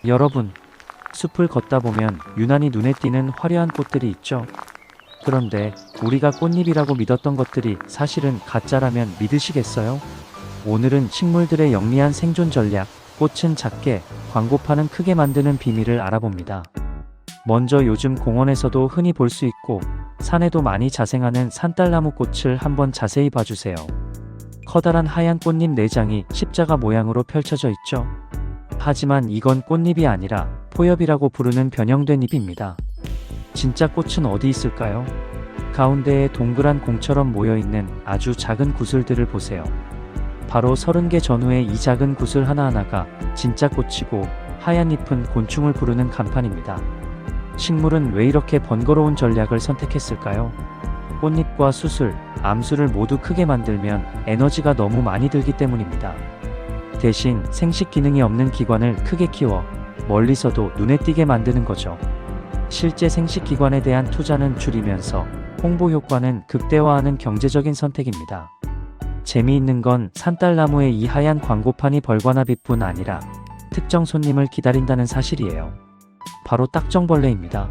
여러분, 숲을 걷다 보면 유난히 눈에 띄는 화려한 꽃들이 있죠. 그런데 우리가 꽃잎이라고 믿었던 것들이 사실은 가짜라면 믿으시겠어요? 오늘은 식물들의 영리한 생존 전략, 꽃은 작게, 광고판은 크게 만드는 비밀을 알아봅니다. 먼저 요즘 공원에서도 흔히 볼 수 있고 산에도 많이 자생하는 산딸나무 꽃을 한번 자세히 봐주세요. 커다란 하얀 꽃잎 4장이 십자가 모양으로 펼쳐져 있죠. 하지만 이건 꽃잎이 아니라 포엽이라고 부르는 변형된 잎입니다. 진짜 꽃은 어디 있을까요? 가운데에 동그란 공처럼 모여있는 아주 작은 구슬들을 보세요. 바로 30개 전후의 이 작은 구슬 하나하나가 진짜 꽃이고 하얀 잎은 곤충을 부르는 간판입니다. 식물은 왜 이렇게 번거로운 전략을 선택했을까요? 꽃잎과 수술, 암술을 모두 크게 만들면 에너지가 너무 많이 들기 때문입니다. 대신 생식 기능이 없는 기관을 크게 키워 멀리서도 눈에 띄게 만드는 거죠. 실제 생식 기관에 대한 투자는 줄이면서 홍보 효과는 극대화하는 경제적인 선택입니다. 재미있는 건 산딸나무의 이 하얀 광고판이 벌과나비뿐 아니라 특정 손님을 기다린다는 사실이에요. 바로 딱정벌레입니다.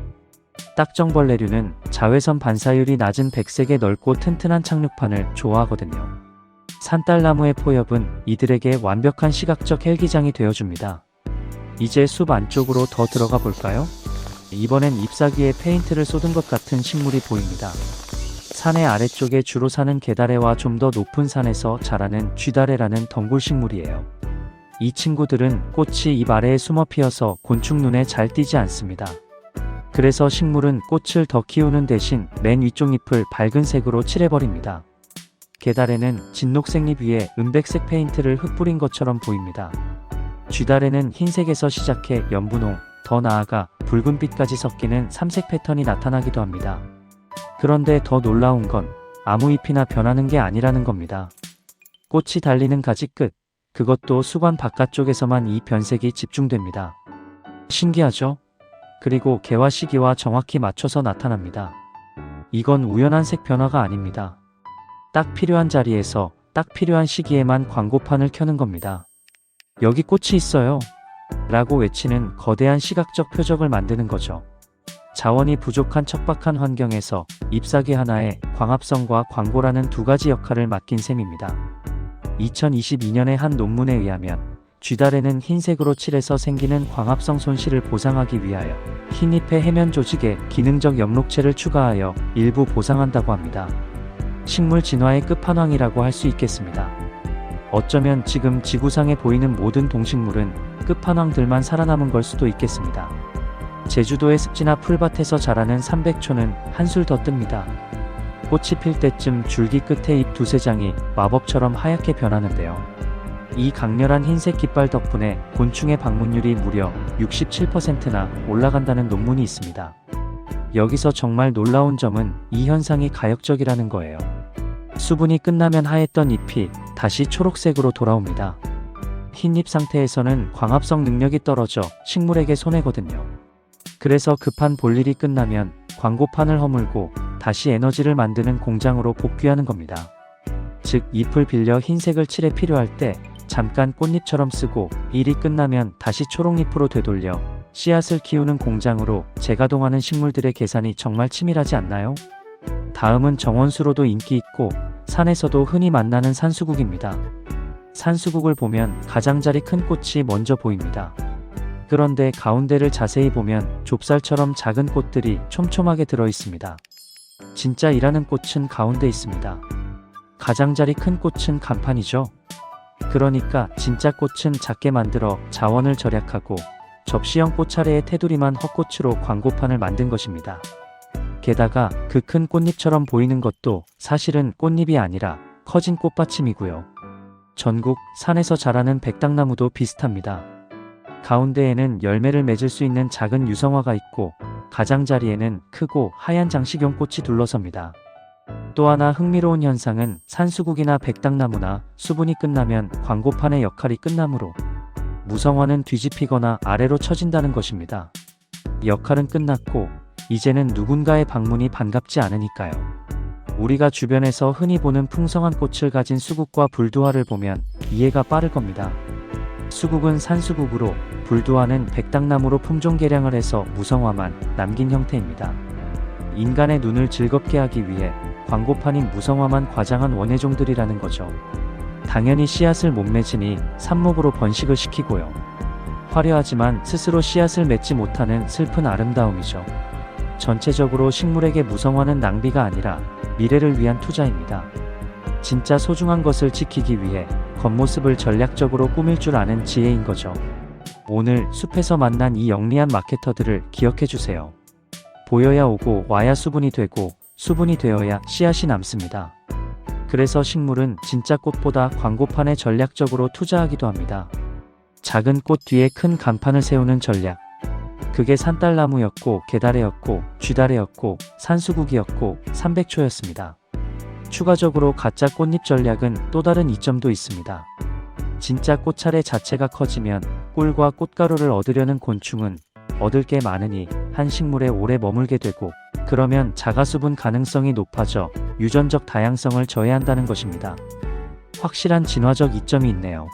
딱정벌레류는 자외선 반사율이 낮은 백색의 넓고 튼튼한 착륙판을 좋아하거든요. 산딸나무의 포엽은 이들에게 완벽한 시각적 헬기장이 되어줍니다. 이제 숲 안쪽으로 더 들어가 볼까요? 이번엔 잎사귀에 페인트를 쏟은 것 같은 식물이 보입니다. 산의 아래쪽에 주로 사는 개다래와 좀 더 높은 산에서 자라는 쥐다래라는 덩굴식물이에요. 이 친구들은 꽃이 잎 아래에 숨어 피어서 곤충 눈에 잘 띄지 않습니다. 그래서 식물은 꽃을 더 키우는 대신 맨 위쪽 잎을 밝은 색으로 칠해버립니다. 개다래는 진녹색 잎 위에 은백색 페인트를 흩뿌린 것처럼 보입니다. 쥐다래는 흰색에서 시작해 연분홍, 더 나아가 붉은빛까지 섞이는 삼색 패턴이 나타나기도 합니다. 그런데 더 놀라운 건 아무 잎이나 변하는 게 아니라는 겁니다. 꽃이 달리는 가지 끝, 그것도 수관 바깥쪽에서만 이 변색이 집중됩니다. 신기하죠? 그리고 개화 시기와 정확히 맞춰서 나타납니다. 이건 우연한 색 변화가 아닙니다. 딱 필요한 자리에서 딱 필요한 시기에만 광고판을 켜는 겁니다. 여기 꽃이 있어요! 라고 외치는 거대한 시각적 표적을 만드는 거죠. 자원이 부족한 척박한 환경에서 잎사귀 하나에 광합성과 광고라는 두 가지 역할을 맡긴 셈입니다. 2022년의 한 논문에 의하면 쥐다래는 흰색으로 칠해서 생기는 광합성 손실을 보상하기 위하여 흰잎의 해면 조직에 기능적 엽록체를 추가하여 일부 보상한다고 합니다. 식물 진화의 끝판왕이라고 할 수 있겠습니다. 어쩌면 지금 지구상에 보이는 모든 동식물은 끝판왕들만 살아남은 걸 수도 있겠습니다. 제주도의 습지나 풀밭에서 자라는 삼백초는 한술 더 뜹니다. 꽃이 필 때쯤 줄기 끝에 잎 두세 장이 마법처럼 하얗게 변하는데요. 이 강렬한 흰색 깃발 덕분에 곤충의 방문율이 무려 67%나 올라간다는 논문이 있습니다. 여기서 정말 놀라운 점은 이 현상이 가역적이라는 거예요. 수분이 끝나면 하였던 잎이 다시 초록색으로 돌아옵니다. 흰잎 상태에서는 광합성 능력이 떨어져 식물에게 손해거든요. 그래서 급한 볼일이 끝나면 광고판을 허물고 다시 에너지를 만드는 공장으로 복귀하는 겁니다. 즉 잎을 빌려 흰색을 칠해 필요할 때 잠깐 꽃잎처럼 쓰고 일이 끝나면 다시 초록잎으로 되돌려 씨앗을 키우는 공장으로 재가동하는 식물들의 계산이 정말 치밀하지 않나요? 다음은 정원수로도 인기 있고 산에서도 흔히 만나는 산수국입니다. 산수국을 보면 가장자리 큰 꽃이 먼저 보입니다. 그런데 가운데를 자세히 보면 좁쌀처럼 작은 꽃들이 촘촘하게 들어 있습니다. 진짜 일하는 꽃은 가운데 있습니다. 가장자리 큰 꽃은 간판이죠. 그러니까 진짜 꽃은 작게 만들어 자원을 절약하고 접시형 꽃차례의 테두리만 헛꽃으로 광고판을 만든 것입니다. 게다가 그 큰 꽃잎처럼 보이는 것도 사실은 꽃잎이 아니라 커진 꽃받침이고요. 전국 산에서 자라는 백당나무도 비슷합니다. 가운데에는 열매를 맺을 수 있는 작은 유성화가 있고 가장자리에는 크고 하얀 장식용 꽃이 둘러섭니다. 또 하나 흥미로운 현상은 산수국이나 백당나무나 수분이 끝나면 광고판의 역할이 끝나므로 무성화는 뒤집히거나 아래로 처진다는 것입니다. 역할은 끝났고 이제는 누군가의 방문이 반갑지 않으니까요. 우리가 주변에서 흔히 보는 풍성한 꽃을 가진 수국과 불두화를 보면 이해가 빠를 겁니다. 수국은 산수국으로 불두화는 백당나무로 품종 개량을 해서 무성화만 남긴 형태입니다. 인간의 눈을 즐겁게 하기 위해 광고판인 무성화만 과장한 원예종들이라는 거죠. 당연히 씨앗을 못 맺으니 삽목으로 번식을 시키고요. 화려하지만 스스로 씨앗을 맺지 못하는 슬픈 아름다움이죠. 전체적으로 식물에게 무성화는 낭비가 아니라 미래를 위한 투자입니다. 진짜 소중한 것을 지키기 위해 겉모습을 전략적으로 꾸밀 줄 아는 지혜인 거죠. 오늘 숲에서 만난 이 영리한 마케터들을 기억해주세요. 보여야 오고 와야 수분이 되고 수분이 되어야 씨앗이 남습니다. 그래서 식물은 진짜 꽃보다 광고판에 전략적으로 투자하기도 합니다. 작은 꽃 뒤에 큰 간판을 세우는 전략. 그게 산딸나무였고 계다래였고 쥐다래였고 산수국이었고 삼백초였습니다. 추가적으로 가짜 꽃잎 전략은 또 다른 이점도 있습니다. 진짜 꽃차례 자체가 커지면 꿀과 꽃가루를 얻으려는 곤충은 얻을 게 많으니 한 식물에 오래 머물게 되고, 그러면 자가수분 가능성이 높아져 유전적 다양성을 저해한다는 것입니다. 확실한 진화적 이점이 있네요.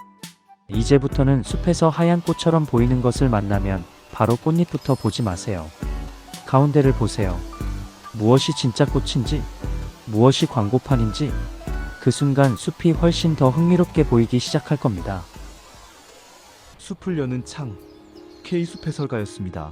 이제부터는 숲에서 하얀 꽃처럼 보이는 것을 만나면 바로 꽃잎부터 보지 마세요. 가운데를 보세요. 무엇이 진짜 꽃인지, 무엇이 광고판인지, 그 순간 숲이 훨씬 더 흥미롭게 보이기 시작할 겁니다. 숲을 여는 창, K숲 해설가였습니다.